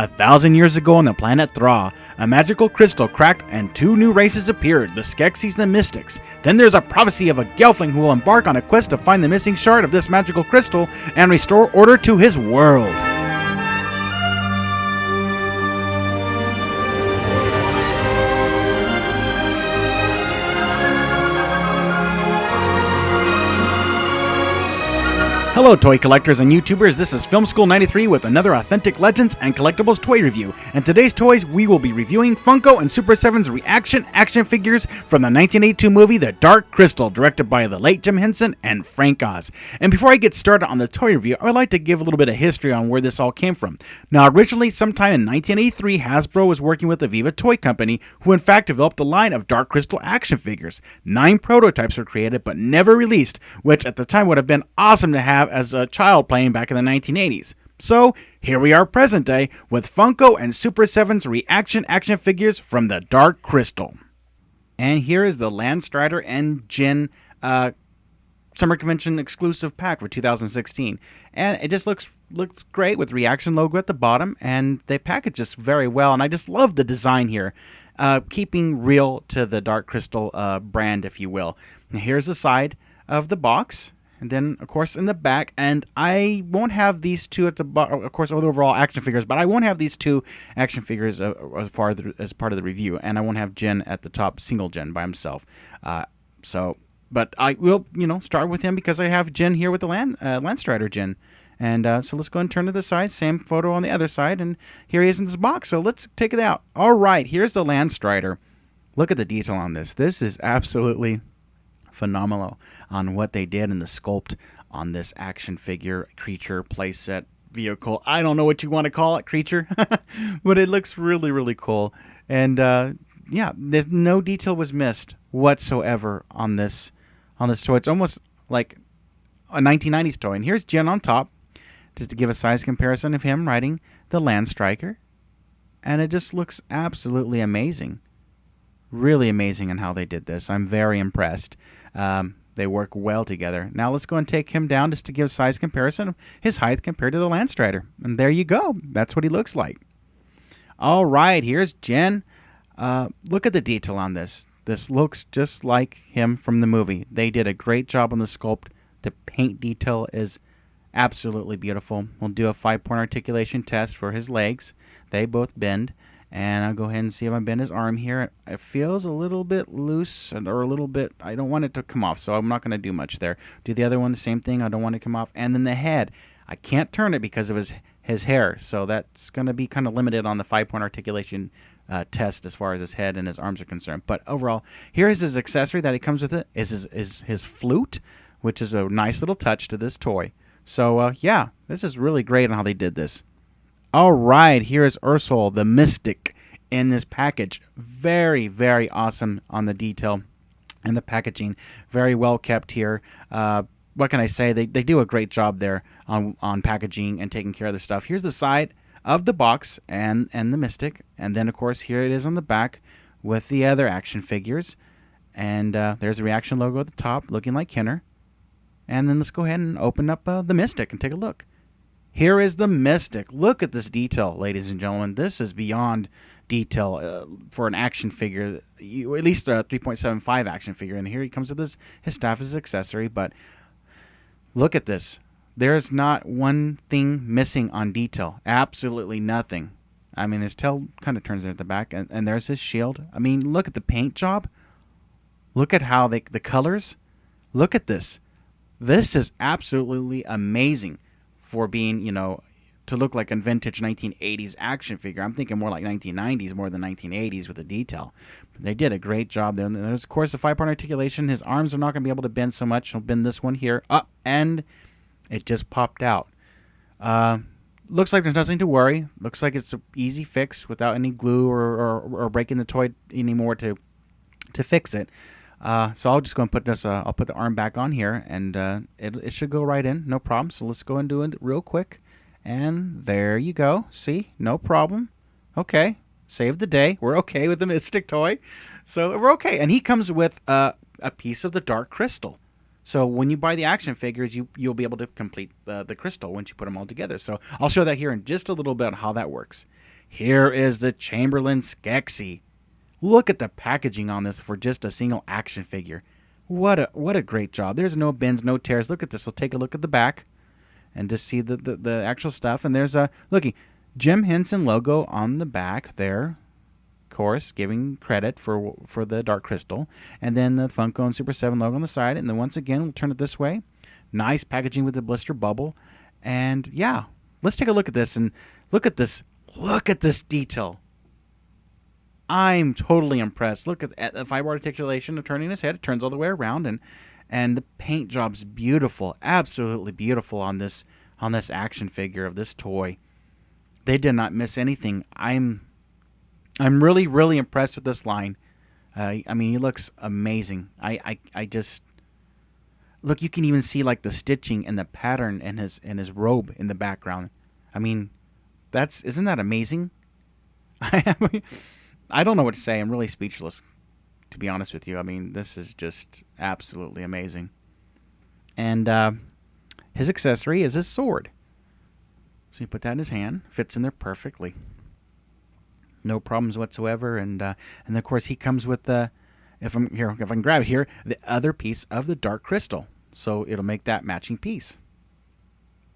1,000 years ago on the planet Thra, a magical crystal cracked and two new races appeared, the Skeksis and the Mystics. Then there's a prophecy of a Gelfling who will embark on a quest to find the missing shard of this magical crystal and restore order to his world. Hello toy collectors and YouTubers, this is Film School 93 with another authentic Legends and Collectibles toy review. And today's toys, we will be reviewing Funko and Super 7's ReAction action figures from the 1982 movie The Dark Crystal, directed by the late Jim Henson and Frank Oz. And before I get started on the toy review, I would like to give a little bit of history on where this all came from. Now originally, sometime in 1983, Hasbro was working with the Viva Toy Company, who in fact developed a line of Dark Crystal action figures. 9 prototypes were created but never released, which at the time would have been awesome to have as a child playing back in the 1980s. So, here we are present day with Funko and Super 7's ReAction action figures from the Dark Crystal. And here is the Landstrider and Jin Summer Convention exclusive pack for 2016. And it just looks great with ReAction logo at the bottom, and they package this very well, and I just love the design here. Keeping real to the Dark Crystal brand, if you will. Now, here's the side of the box. And then, of course, in the back, and I won't have these two at the bottom, of course, the overall action figures, but I won't have these two action figures as part of the review, and I won't have Jin at the top, single Jin by himself. But I will, start with him because I have Jin here with the Landstrider Jin. And so let's go and turn to the side, same photo on the other side, and here he is in this box, so let's take it out. All right, here's the Landstrider. Look at the detail on this. This is absolutely phenomenal on what they did in the sculpt on this action figure, creature, playset, vehicle. I don't know what you want to call it, creature, but it looks really, really cool. And yeah, there's no detail was missed whatsoever on this toy. It's almost like a 1990s toy. And here's Jin on top, just to give a size comparison of him riding the Landstrider. And it just looks absolutely amazing. Really amazing in how they did this. I'm very impressed. They work well together. Now let's go and take him down just to give size comparison of his height compared to the Landstrider. And there you go. That's what he looks like. All right, here's Jin. Look at the detail on this. This looks just like him from the movie. They did a great job on the sculpt. The paint detail is absolutely beautiful. We'll do a 5-point articulation test for his legs. They both bend. And I'll go ahead and see if I bend his arm here. It feels a little bit loose or a little bit, I don't want it to come off, so I'm not going to do much there. Do the other one the same thing. I don't want it to come off. And then the head. I can't turn it because of his hair, so that's going to be kind of limited on the 5-point articulation test as far as his head and his arms are concerned. But overall, here is his accessory that he comes with. It is his flute, which is a nice little touch to this toy. So, yeah, this is really great on how they did this. All right, here is Ursula, the Mystic, in this package. Very, very awesome on the detail and the packaging. Very well kept here. What can I say? They do a great job there on packaging and taking care of the stuff. Here's the side of the box and the Mystic. And then, of course, here it is on the back with the other action figures. And there's the ReAction logo at the top, looking like Kenner. And then let's go ahead and open up the Mystic and take a look. Here is the Mystic. Look at this detail, ladies and gentlemen. This is beyond detail for an action figure, at least a 3.75 action figure. And here he comes with his staff as his accessory. But look at this. There's not one thing missing on detail. Absolutely nothing. I mean, his tail kind of turns there at the back. And there's his shield. I mean, look at the paint job. Look at how the colors. Look at this. This is absolutely amazing. For being, to look like a vintage 1980s action figure. I'm thinking more like 1990s more than 1980s with the detail. But they did a great job there. And there's, of course, the 5-point articulation. His arms are not going to be able to bend so much. He'll bend this one here up, and it just popped out. Looks like there's nothing to worry. Looks like it's an easy fix without any glue or breaking the toy anymore to fix it. So I'll just go and put this, I'll put the arm back on here, and it should go right in, no problem. So let's go and do it real quick. And there you go. See? No problem. Okay. Save the day. We're okay with the Mystic toy. So we're okay. And he comes with a piece of the Dark Crystal. So when you buy the action figures, you'll be able to complete the crystal once you put them all together. So I'll show that here in just a little bit how that works. Here is the Chamberlain Skeksis. Look at the packaging on this for just a single action figure. What a great job. There's no bends, no tears. Look at this. We'll take a look at the back and just see the actual stuff. And there's a looky Jim Henson logo on the back there. Of course, giving credit for the Dark Crystal, and then the Funko and Super 7 logo on the side. And then once again, we'll turn it this way. Nice packaging with the blister bubble. And yeah, let's take a look at this and look at this. Look at this detail. I'm totally impressed. Look at the fiber articulation of turning his head. It turns all the way around, and the paint job's beautiful, absolutely beautiful on this action figure of this toy. They did not miss anything. I'm really, really impressed with this line. I mean, he looks amazing. I just look. You can even see like the stitching and the pattern in his robe in the background. I mean, isn't that amazing? I don't know what to say. I'm really speechless, to be honest with you. I mean, this is just absolutely amazing. And his accessory is his sword. So you put that in his hand. Fits in there perfectly. No problems whatsoever. And of course, he comes with if I can grab it here, the other piece of the Dark Crystal. So it'll make that matching piece.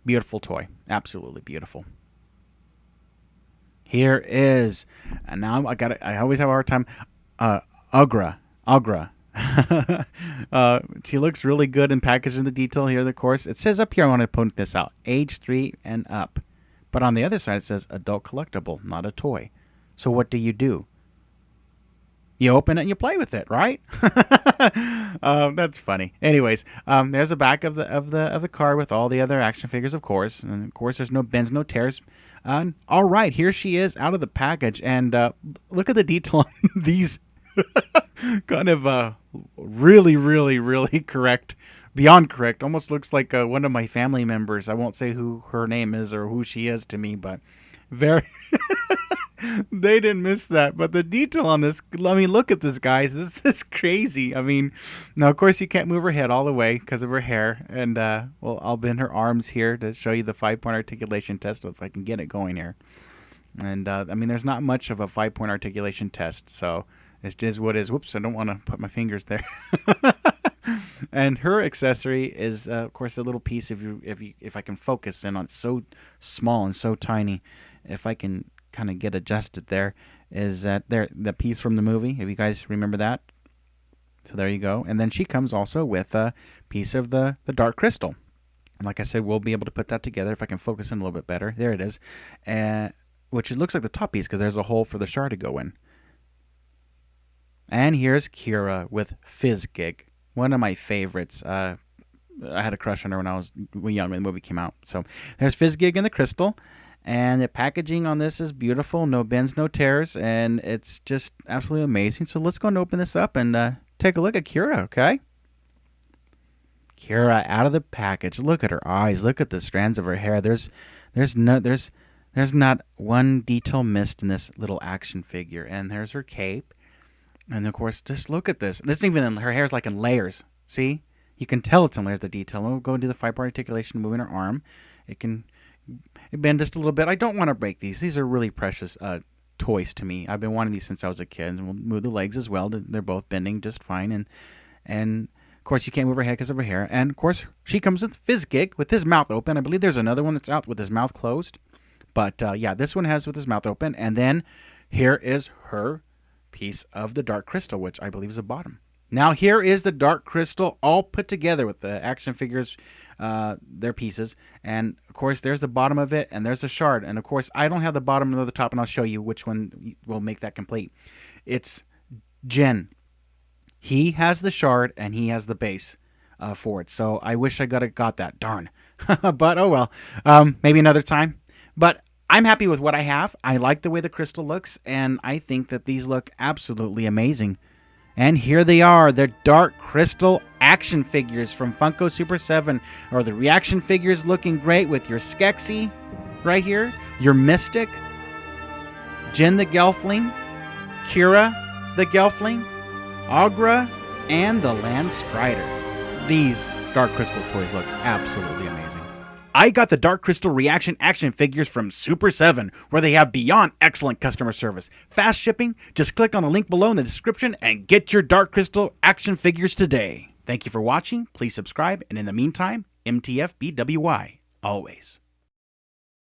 Beautiful toy. Absolutely beautiful. Here is, and now I always have a hard time, Agra. She looks really good in packaging the detail here, of course. It says up here, I want to point this out, age 3 and up. But on the other side, it says adult collectible, not a toy. So what do? You open it and you play with it, right? That's funny. Anyways, there's the back of the card with all the other action figures, of course. And of course, there's no bends, no tears. All right, here she is out of the package, and look at the detail on these. Kind of really, really, really correct, beyond correct. Almost looks like one of my family members. I won't say who her name is or who she is to me, but very. They didn't miss that. But the detail on this, I mean, look at this, guys. This is crazy. I mean, now, of course, you can't move her head all the way because of her hair. And, well, I'll bend her arms here to show you the 5-point articulation test if I can get it going here. And, I mean, there's not much of a 5-point articulation test. So it's just what is. Whoops, I don't want to put my fingers there. And her accessory is, of course, a little piece. If I can focus in on it, so small and so tiny. If I can kind of get adjusted there, is that the piece from the movie, if you guys remember that. So there you go. And then she comes also with a piece of the Dark Crystal. And like I said, we'll be able to put that together if I can focus in a little bit better. There it is. Which it looks like the top piece because there's a hole for the shard to go in. And here's Kira with Fizzgig, one of my favorites. I had a crush on her when I was young when the movie came out. So there's Fizzgig and the crystal. And the packaging on this is beautiful. No bends, no tears. And it's just absolutely amazing. So let's go and open this up and take a look at Kira, okay? Kira out of the package. Look at her eyes. Look at the strands of her hair. There's not one detail missed in this little action figure. And there's her cape. And, of course, just look at this. This even her hair's like in layers. See? You can tell it's in layers, the detail. We'll go and do the 5-part articulation, moving her arm. It can bend just a little bit. I don't want to break these. These are really precious toys to me. I've been wanting these since I was a kid. And we'll move the legs as well. They're both bending just fine. And of course, you can't move her head because of her hair. And, of course, she comes with Fizzgig with his mouth open. I believe there's another one that's out with his mouth closed. But, yeah, this one has with his mouth open. And then here is her piece of the Dark Crystal, which I believe is the bottom. Now, here is the Dark Crystal all put together with the action figures, their pieces. And, of course, there's the bottom of it, and there's the shard. And, of course, I don't have the bottom nor the top, and I'll show you which one will make that complete. It's Jen. He has the shard, and he has the base for it. So I wish I got that. Darn. But, oh well. Maybe another time. But I'm happy with what I have. I like the way the crystal looks, and I think that these look absolutely amazing. And here they are, the Dark Crystal action figures from Funko Super 7, or the ReAction figures looking great with your Skeksis right here, your Mystic, Jin the Gelfling, Kira the Gelfling, Agra, and the Land Strider. These Dark Crystal toys look absolutely amazing. I got the Dark Crystal ReAction action figures from Super 7, where they have beyond excellent customer service. Fast shipping? Just click on the link below in the description and get your Dark Crystal action figures today. Thank you for watching. Please subscribe, and in the meantime, MTFBWY, always.